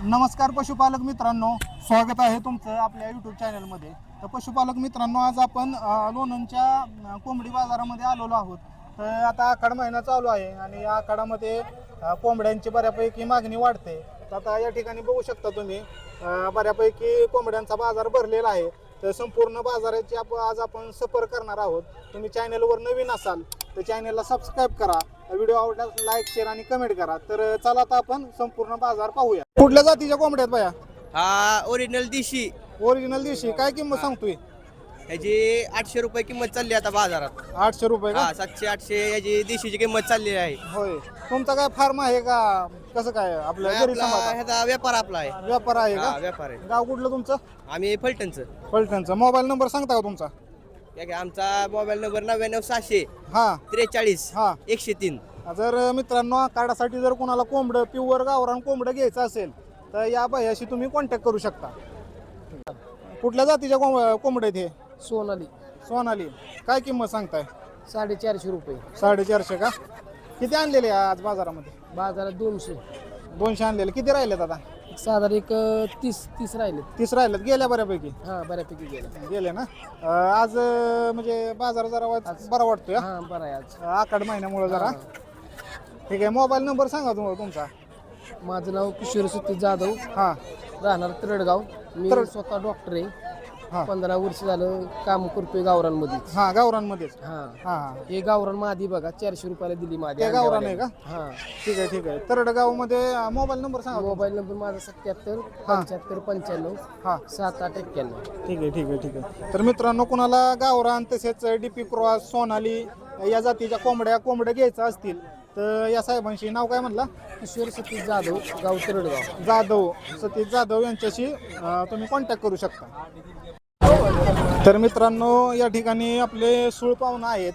नमस्कार पशुपालक मित्रांनो, स्वागत आहे तुमचं आपल्या यूट्यूब चॅनलमध्ये. तर पशुपालक मित्रांनो, आज आपण लोणंदच्या कोंबडी बाजारामध्ये आलेलो आहोत. तर आता आखाड महिना चालू आहे आणि या आखाडामध्ये कोंबड्यांची बऱ्यापैकी मागणी वाढते. तर आता या ठिकाणी बघू शकता तुम्ही बऱ्यापैकी कोंबड्यांचा बाजार भरलेला आहे. तर संपूर्ण बाजाराची आज आपण सफर करणार आहोत. तुम्ही चॅनलवर नवीन असाल तर चॅनलला सबस्क्राईब करा, व्हिडिओ आवडल्यास लाईक शेअर आणि कमेंट करा. तर चला आता आपण संपूर्ण बाजार पाहूया. कुठल्या जातीच्या कोंबड्या आहेत बाया? हा ओरिजिनल देशी. ओरिजिनल देशी. काय किंमत सांगतोय? ह्याची 800 रुपये किंमत चालली आता बाजारात. 800 रुपये का? हा 700-800 याची देशीची किंमत चालली आहे. होय. तुमचा काय फार्म आहे का कसं काय? आपल्या घरी आपला सांभाळता? ह्याचा व्यापार आपला आहे. व्यापार आहे हा का? व्यापार आहे. गाव कुठलं तुमचं? आम्ही फलटणचं. फलटणचा. मोबाईल नंबर सांगता का तुमचा? आमचा मोबाईल नंबर 99 हा 600 हा 43 103. जर मित्रांनो काढासाठी जर कोणाला कोंबडं प्युअर गावरान कोंबडं घ्यायचं असेल तर या बायाशी तुम्ही कॉन्टॅक्ट करू शकता. कुठल्या जातीच्या कोंबड्या आहेत हे? सोनाली. सोनाली. काय किंमत सांगताय? 450 रुपये. 450 का? किती आणलेले आज बाजारामध्ये? बाजारात 200. 200 आणलेले. किती राहिलेत आता? साधारण एक 30 राहिले. 30 राहिलेत. गेल्या बऱ्यापैकी हा बऱ्यापैकी गेलं. गेले ना. आज म्हणजे बाजार जरा बरा वाटतोय हा बरं आहे आज. आखाड महिन्यामुळे जरा. ठीक आहे. मोबाईल नंबर सांगा तुमचा. माझं नाव किशोर सतीश जाधव, हा राहणार तरडगाव. मी तरड. स्वतः डॉक्टर आहे. हा 15 वर्ष झालं काम करतोय गावरांमध्ये. हा गावरांमध्येच. हा हा हा हे गावरान मादी बघा 400 रुपयाला दिली मादी. ते गावरान आहे का? हा. ठीक आहे ठीक आहे. तरडगाव मध्ये मोबाईल नंबर सांगा तुमचा. मोबाईल नंबर माझा 77 75 95 हा 7891. ठीक आहे ठीक आहे ठीक आहे. तर मित्रांनो, कुणाला गावरान तसेच डीपी क्रॉस सोनाली या जातीच्या कोंबड्या घ्यायचं असतील तर या साहेबांशी, नाव काय म्हणला? किशोर सतीश जाधव, गाव तरडगाव. जाधव, सतीश जाधव यांच्याशी तुम्ही कॉन्टॅक्ट करू शकता. तर मित्रांनो, या ठिकाणी आपले सूळ पाहुणा आहेत.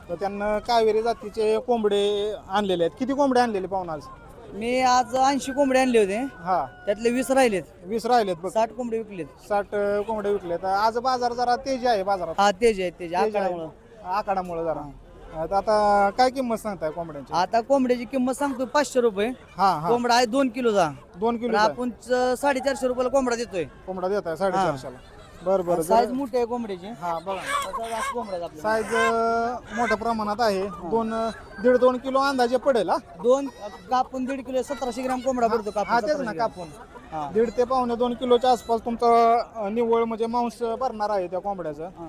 तर त्यांना कावेरी जातीचे कोंबडे आणलेले आहेत. किती कोंबडे आणलेले पाहुणा आज? मी आज 80 कोंबडे आणले होते, हा त्यातले 20 राहिलेत. 20 राहिलेत बघ. 60 कोंबडे विकलेत. 60 कोंबडे विकलेत. आज बाजार जरा तेजी आहे बाजारात. हा तेज आहे तेज आहे. आकारामुळं. आखाडामुळे जरा. तर आता काय किंमत सांगताय कोंबड्यांची? आता कोंबड्याची किंमत सांगतो 500 रुपये. हा हा कोंबडा आहे 2 किलोचा. 2 पण किलो आपण 450 रुपयाला कोंबडा देतोय. कोंबडा देत आहे 450 ला. बरं बरं. साईज मोठी आहे कोंबड्याची. हा बघा, असं कोंबड्या आहेत आपल्या. साईज मोठ्या प्रमाणात आहे. 1.5-2 किलो अंदाजे पडेल. हा दोन कापून 1.5 किलो 1700 ग्राम कोंबडा पडतो हा कापून. तेच 1700 ना, ग्राम. कापून हा. 1.5 ते 2 किलोच्या आसपास तुमचं निव्वळ म्हणजे मांस भरणार आहे त्या कोंबड्याचं. हा.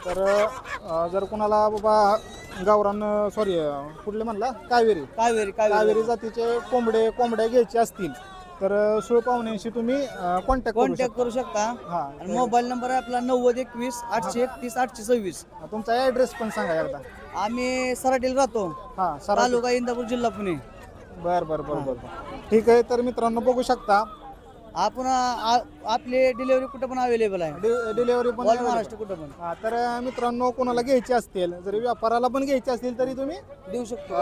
तर जर कुणाला बाबा गावरान सॉरी कुठले म्हणला कावेरी कावेरी जातीचे कोंबड्या घ्यायचे असतील तर सूळ पाहुण्यांशी तुम्ही कॉन्टॅक्ट करू कॉन्टॅक्ट करू शकता. हा. आणि मोबाईल नंबर आहे आपला 9021 831 826. तुमचा ॲड्रेस पण सांगा एकदा. आम्ही सराटीला राहतो, हा सर. तालुका इंदापूर, जिल्हा पुणे. बर बर बर बर. ठीक आहे. तर मित्रांनो, बघू शकता आपण आपले डिलिव्हरी कुठं पण अवेलेबल आहे. डिलिव्हरी पण ऑल महाराष्ट्र कुठं पण हा. तर मित्रांनो, कोणाला घ्यायचे असतील, जरी व्यापाराला पण घ्यायचे असतील तरी तुम्ही देऊ शकतो.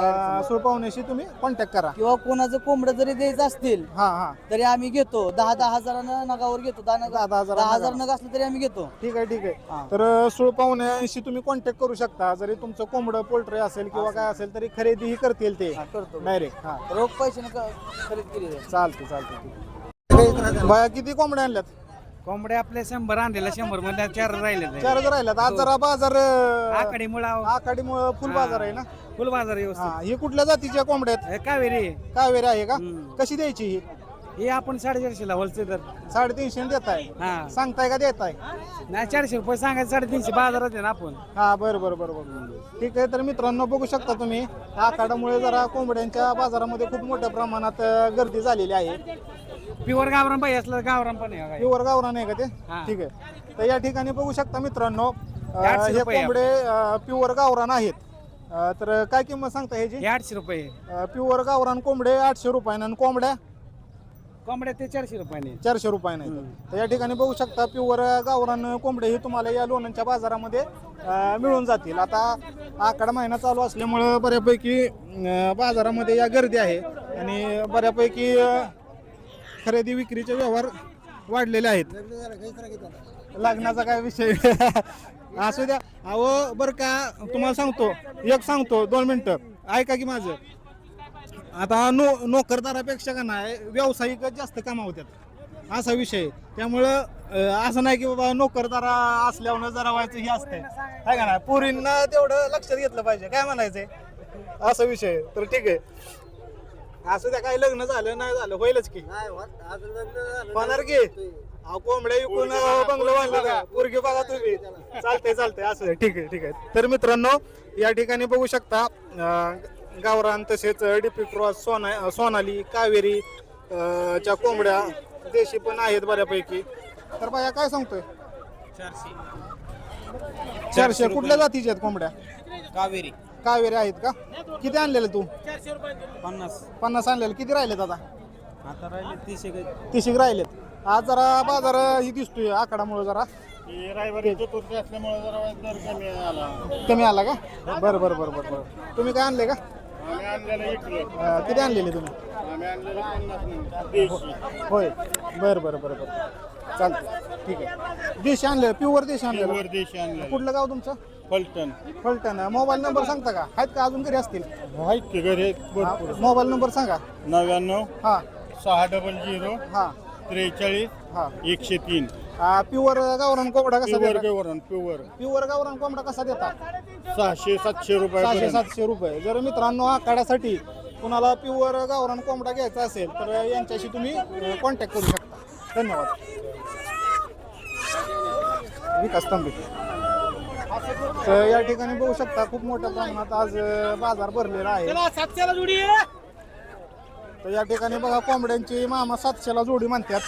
सूळ पाहुण्याशी तुम्ही कॉन्टॅक्ट करा. किंवा कोणाचं कोंबडं जरी द्यायचं असतील हा हा तरी आम्ही घेतो. 10,000 हजारानं नगावर घेतो. 10,000 नग असलं तरी आम्ही घेतो. ठीक आहे ठीक आहे. हा. तर सूळ पाहुण्याशी तुम्ही कॉन्टॅक्ट करू शकता. जरी तुमचं कोंबडं पोल्ट्री असेल किंवा काय असेल तरी खरेदीही करतील ते हा, करतो. डायरेक्ट. हा रोख पैसे खरेदी केली जाईल. चालते चालते. बाया किती कोंबड्या आणल्यात? कोंबड्या आपल्या 100 आणलेला 100 मध्ये 4 राहिले 4च राहिल्यात. आज जरा बाजार आकडे मुळा आखाडीमुळे फुल बाजार आहे ना. फुल बाजार हा. व्यवस्थित. ही कुठल्या जातीच्या कोंबड्या आहेत? हे कावेरी कावेरी आहे का? हम्म. कशी द्यायची ही? हे आपण 450 ला होलसेल तर 350 देताय? हा सांगताय का देताय? नाही 400 रुपये सांगायचं 350 बाजारात आहे ना आपण. हा बरं बरं बरं बरं. ठीक आहे. तर मित्रांनो, बघू शकता तुम्ही आखाडामुळे जरा कोंबड्यांच्या बाजारामध्ये खूप मोठ्या प्रमाणात गर्दी झालेली आहे. प्युअर गावरान पाहिजे असलं गावरान पण आहे. प्युअर गावरान आहे का ते? हा. ठीक आहे. तर या ठिकाणी बघू शकता मित्रांनो, 800 हे रुपये कोंबडे प्युअर गावरान आहेत. तर काय किंमत सांगता ह्याची? हे 800 रुपये. प्युअर गावरान कोंबडे 800 रुपयानं आणि कोंबड्या कोंबड्या ते 400 रुपयाने. 400 रुपयाने. तर या ठिकाणी बघू शकता प्युअर गावरान कोंबडे हे तुम्हाला या लोणंदच्या बाजारामध्ये मिळून जातील. आता आखाडा महिना चालू असल्यामुळं बऱ्यापैकी बाजारामध्ये या गर्दी आहे आणि बऱ्यापैकी खरेदी विक्रीचे व्यवहार वाढलेले आहेत. लग्नाचा काय विषय असू द्या. अहो बरं का, तुम्हाला सांगतो 2 मिनिटं ऐका की माझं. आता नोकरदारापेक्षा का नाही व्यावसायिकच जास्त कमावतात असा विषय आहे. त्यामुळं असं नाही की बाबा नोकरदारा असल्यावर जरा व्हायचं हे असतंय काय का नाही पोरींना तेवढं लक्षात घेतलं पाहिजे काय म्हणायचंय असा विषय आहे. तर ठीक आहे असं त्या काही लग्न झालं नाही झालं होईलच की होणार की अहो, कोंबड्या विकून बंगलो बांधला का पोरगी बघा तुम्ही चालतंय असं आहे. ठीक आहे तर मित्रांनो या ठिकाणी बघू शकता गावरान तसेच डीपी क्रॉस सोनाली कावेरी च्या कोंबड्या देशी पण आहेत बऱ्यापैकी. तर बाया काय सांगतोय 400 कुठल्या जातीच्या आहेत कोंबड्या कावेरी आहेत का किती आणलेले तू 50 आणलेले किती राहिलेत आता 30 राहिलेत आज जरा बाजार ही दिसतोय आकडामुळे जरा चतुर्थी असल्यामुळे जरा दर कमी आला का बरं तुम्ही काय आणले का किती आणलेले तुम्ही होय बरं चालतं ठीक आहे देशी आणले प्युअर देशी आणले कुठलं गाव तुमचं फलटण मोबाईल नंबर सांगता का आहेत का अजून घरी असतील आहेत की घरी मोबाईल नंबर सांगा 99 हा 600 हा 43 हा 103 प्युअर गावरान कोंबडा कसा देता प्युअर प्युअर गावरान कोंबडा कसा देता 600-700 रुपये 600-700 रुपये जर मित्रांनो आखाड्यासाठी कुणाला प्युअर गावरान कोंबडा घ्यायचा असेल तर यांच्याशी तुम्ही कॉन्टॅक्ट करू शकता. धन्यवाद. विकास तांबे. तर या ठिकाणी बघू शकता खूप मोठ्या प्रमाणात आज बाजार भरलेला आहे. तर या ठिकाणी बघा कोंबड्यांची मामा 700ला जोडी म्हणतात.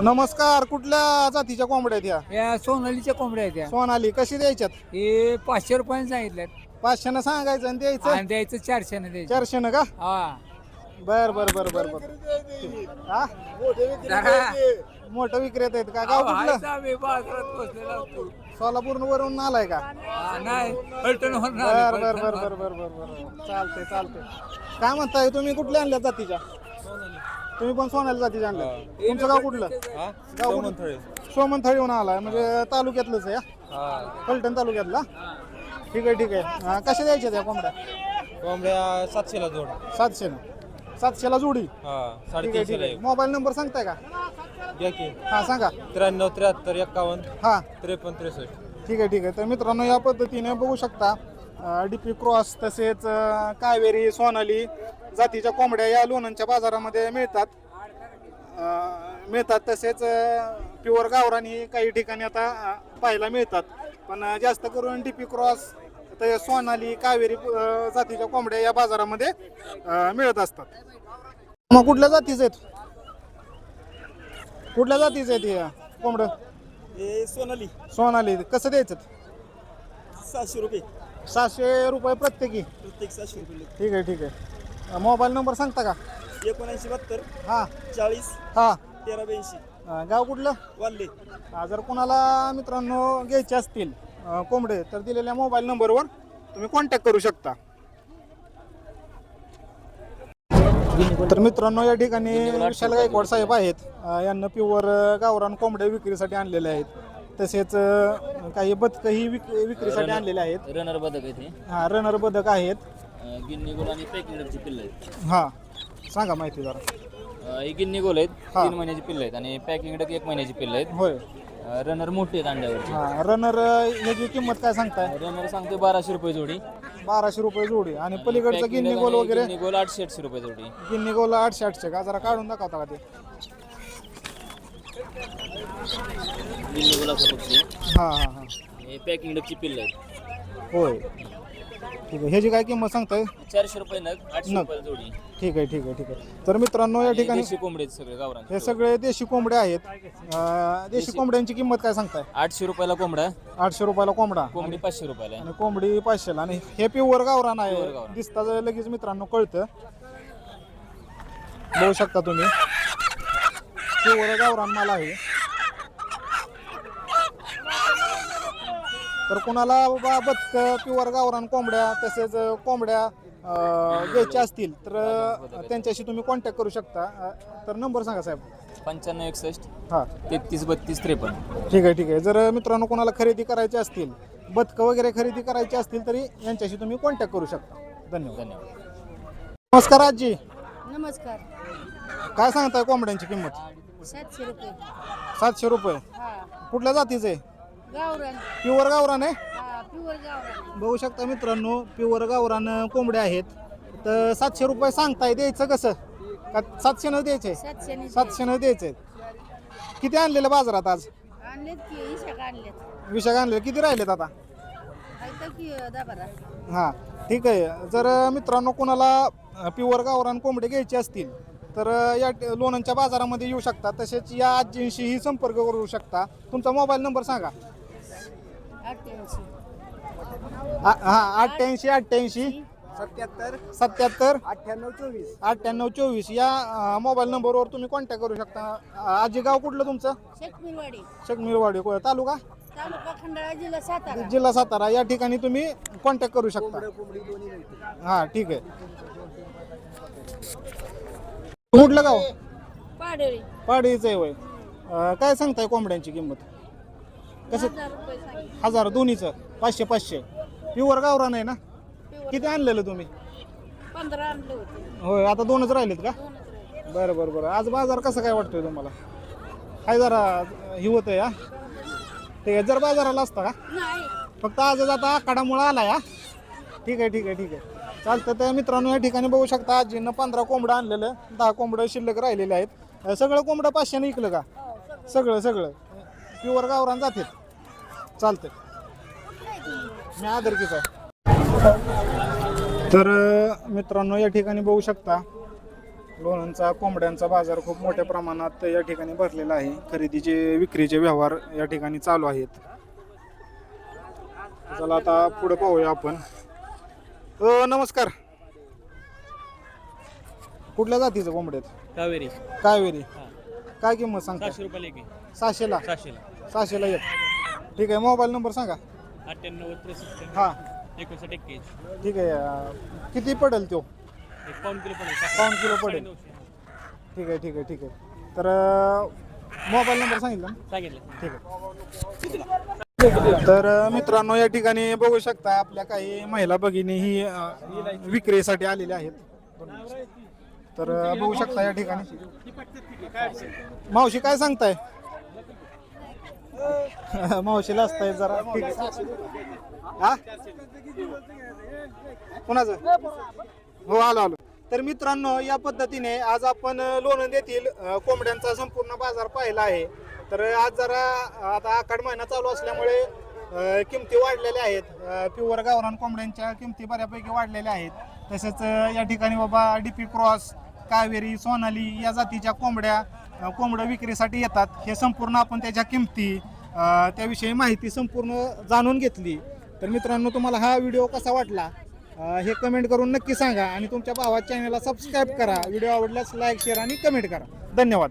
नमस्कार कुठल्या जातीच्या कोंबड्या आहेत या सोनालीच्या कोंबड्या आहेत त्या. सोनाली कशी द्यायच्यात हे 500 रुपयाने सांगितल्यात 500 सांगायचं आणि द्यायचं आणि द्यायचं 400 द्यायचं 400 का हा बर हा मोठं विक्रेते आहेत का गाव कुठलं हायचा आम्ही बाजारात बसलेला असतो. सोलापूर वरून आलाय का हा, नाही पलटणवरून बर चालते काय म्हणताय तुम्ही कुठल्या आणल्या जातीच्या तुम्ही पण सोनाली जातीच्या आणल्या तुमचं गाव कुठलं गाव सोमनथळीहून आलाय म्हणजे तालुक्यातलंच आहे फलटण तालुक्यातला ठीक आहे कशा द्यायच्या त्या कोंबड्या 700ला जोड 700 जोडी ठीक आहे मोबाईल नंबर सांगताय का हा सांगा 93 73 51 हा 53 63 ठीक आहे तर मित्रांनो या पद्धतीने बघू शकता डीपी क्रॉस तसेच कावेरी सोनाली जातीच्या कोंबड्या या लोणंदच्या बाजारामध्ये मिळतात तसेच प्युअर गावरान ही काही ठिकाणी आता पाहायला मिळतात पण जास्त करून डीपी क्रॉस तर सोनाली कावेरी जातीच्या कोंबड्या या बाजारामध्ये मिळत असतात. मग कुठल्या जातीचे आहेत हे कोंबड सोनाली कसं द्यायचं 700 रुपये प्रत्येकी ठीक आहे मोबाईल नंबर सांगता का 7972 हा 40 हा 1382 गाव कुठलं वाल्ले जर कोणाला मित्रांनो घ्यायचे असतील कोंबडे तर दिलेल्या मोबाईल नंबरवर तुम्ही कॉन्टॅक्ट करू शकता. तर मित्रांनो या ठिकाणी विशाल गायकवाड साहेब आहेत यांना प्युअर गावरान कोंबड्या विक्रीसाठी आणलेले आहेत तसेच काही बदकही विक्रीसाठी आणलेले आहेत. रनर बदक आहे ते हा रनर बदक आहेत गिन्नी गोल आणि पॅकिंगची पिल्ल आहेत. हा सांगा माहिती जरा. ही गिन्नी गोल आहेत हा. 3 महिन्याची पिल्ल आहेत आणि पॅकिंग 1 महिन्याची पिल्ल आहेत. होय रनर मोठी आहेत अंड्यावरची. हा रनर ह्याची किंमत काय सांगताय रनर सांगतो 1200 रुपये जोडी. 1200 रुपये जोडी आणि पलीकडचं गिन्नी गोल वगैरे गिन्नी गोल 800 रुपये जोडी. गिन्नी गोल 800 का जरा काढून दाखवता का ते गिन्नी गोल असं पक्षी. हा हे पॅकिंग ची पिल्ल आहेत. होय ठीक आहे ह्याची काय किंमत सांगताय 400 रुपये नग 800 नग. रुपये जोडी. ठीक आहे तर मित्रांनो या ठिकाणी देशी कोंबडे आहेत सगळे गावरान. हे सगळे देशी कोंबडे आहेत देशी कोंबड्यांची किंमत काय सांगताय 800 रुपयाला कोंबडा 800 रुपयाला कोंबडा कोंबडी 500 रुपयाला आहे. आणि कोंबडी 500 आणि हे प्युअर गावरान Pure आहे गावरान. दिसता लगेच मित्रांनो कळतं बघू शकता तुम्ही प्युअर गावरान माल आहे. तर कुणाला बाबा बदक प्युअर गावरान कोंबड्या तसेच कोंबड्या घ्यायच्या असतील तर त्यांच्याशी तुम्ही कॉन्टॅक्ट करू शकता. तर नंबर सांगा साहेब 95 61 हां 33 32 53. ठीक आहे जर मित्रांनो कोणाला खरेदी करायची असतील बदकं वगैरे खरेदी करायची असतील तरी यांच्याशी तुम्ही कॉन्टॅक्ट करू शकता. धन्यवाद. नमस्कार आजी, नमस्कार. काय सांगताय कोंबड्यांची किंमत? 700 रुपये. 700 रुपये. हा. कुठल्या जातीचं आहे? गावरान. प्युअर गावरान आहे. हा, प्युअर गावरान. बघू शकता मित्रांनो, प्युअर गावरान कोंबड्या आहेत. तर 700 रुपये सांगताय, द्यायचं कसं का 700 न द्यायचे? 700 ने 700 न द्यायचे. किती आणलेलं बाजारात आज? आणलेत की इशाक आणलेत. विषय आणले किती राहिलेत आता? ऐकतं की 10-12. हां ठीक आहे. जर मित्रांनो कोणाला प्युअर गावरान कोंबडे घ्यायचे असतील तर या लोणंदच्या बाजारामध्ये येऊ शकता. तसेच या आजींशीही संपर्क करू शकता. तुमचा मोबाईल नंबर सांगा. 88. हां 88 77 77 98 98 या मोबाईल नंबरवर तुम्ही कॉन्टॅक्ट करू शकता. आजी गाव कुठलं तुमचं? शेखमिरवाडी. शकमीरवाडी तालुका तालुका खंडाळा, जिल्हा सातारा. जिल्हा सातारा. या ठिकाणी तुम्ही कॉन्टॅक्ट करू शकता. हां ठीक आहे. कुठलं गाव? पाडळी. पाडीचं आहे वय. काय सांगताय कोंबड्यांची किंमत? कसं? 1000 रुपये सांगितले. 1000 दोन्हीचं 500 प्युअर गावरान आहे ना? किती आणलेलं तुम्ही? 15 आणले होते. होय, आता 2च राहिलेत का? 2च राहिले. बरं बरं बरं. आज बाजार कसा काय वाटतोय तुम्हाला? काय जरा ही होतंय हा. ठीक आहे. जर बाजाराला असता का? नाही. फक्त आजच आता आखाडामुळे आला या. ठीक आहे ठीक आहे ठीक आहे. चालतं. तर मित्रांनो या ठिकाणी बघू शकता आजीनं 15 कोंबडं आणलेलं, 10 कोंबडं शिल्लक राहिलेले आहेत. सगळं कोंबडं 500 ने विकलं का? सगळं सगळं प्युअर गावरान जाते. चालतंय. मी आदरकीच आहे. तर मित्रांनो या ठिकाणी बघू शकता लोणंदचा कोंबड्यांचा बाजार खूप मोठ्या प्रमाणात या ठिकाणी भरलेला आहे. खरेदीचे विक्रीचे व्यवहार या ठिकाणी चालू आहेत. चला आता पुढे पाहूया आपण. नमस्कार. कुठल्या जातीचं कोंबड्यात? कावेरी कावेरी. काय किंमत सांगता? 700 रुपये लेके. 600ला. 600 एक. ठीक आहे. मोबाईल नंबर सांगा. 98 63 हां 59 21. ठीक आहे. किती पडेल तो? 1 किलो पडेल. 5 किलो पडेल. ठीक आहे ठीक आहे ठीक आहे. तर मोबाईल नंबर सांगितलं ना? सांगितलं. ठीक आहे. तर मित्रांनो या ठिकाणी बघू शकता आपल्या काही महिला भगिनी ही विक्रीसाठी आलेल्या आहेत. तर बघू शकता या ठिकाणी. मावशी काय सांगताय? मावशीला असताय जरा. ठीक आहे. हा कोणाचं? हो आलो आलो. तर मित्रांनो या पद्धतीने आज आपण लोणंद येथील कोंबड्यांचा संपूर्ण बाजार पाहिला आहे. तर आज जरा आता आखाड महिना चालू असल्यामुळे किमती वाढलेल्या आहेत. प्युअर गावरान कोंबड्यांच्या किमती बऱ्यापैकी वाढलेल्या आहेत. तसेच या ठिकाणी बाबा डीपी क्रॉस, कावेरी, सोनाली या जातीच्या कोंबड्या विक्रीसाठी येतात. हे संपूर्ण आपण त्याच्या किमती त्याविषयी माहिती संपूर्ण जाणून घेतली. तर मित्रांनो तुम्हाला हा व्हिडिओ कसा वाटला हे कमेंट करून नक्की सांगा आणि तुमच्या भावाच्या चॅनलला सबस्क्राईब करा. व्हिडिओ आवडल्यास लाईक, शेअर आणि कमेंट करा. धन्यवाद.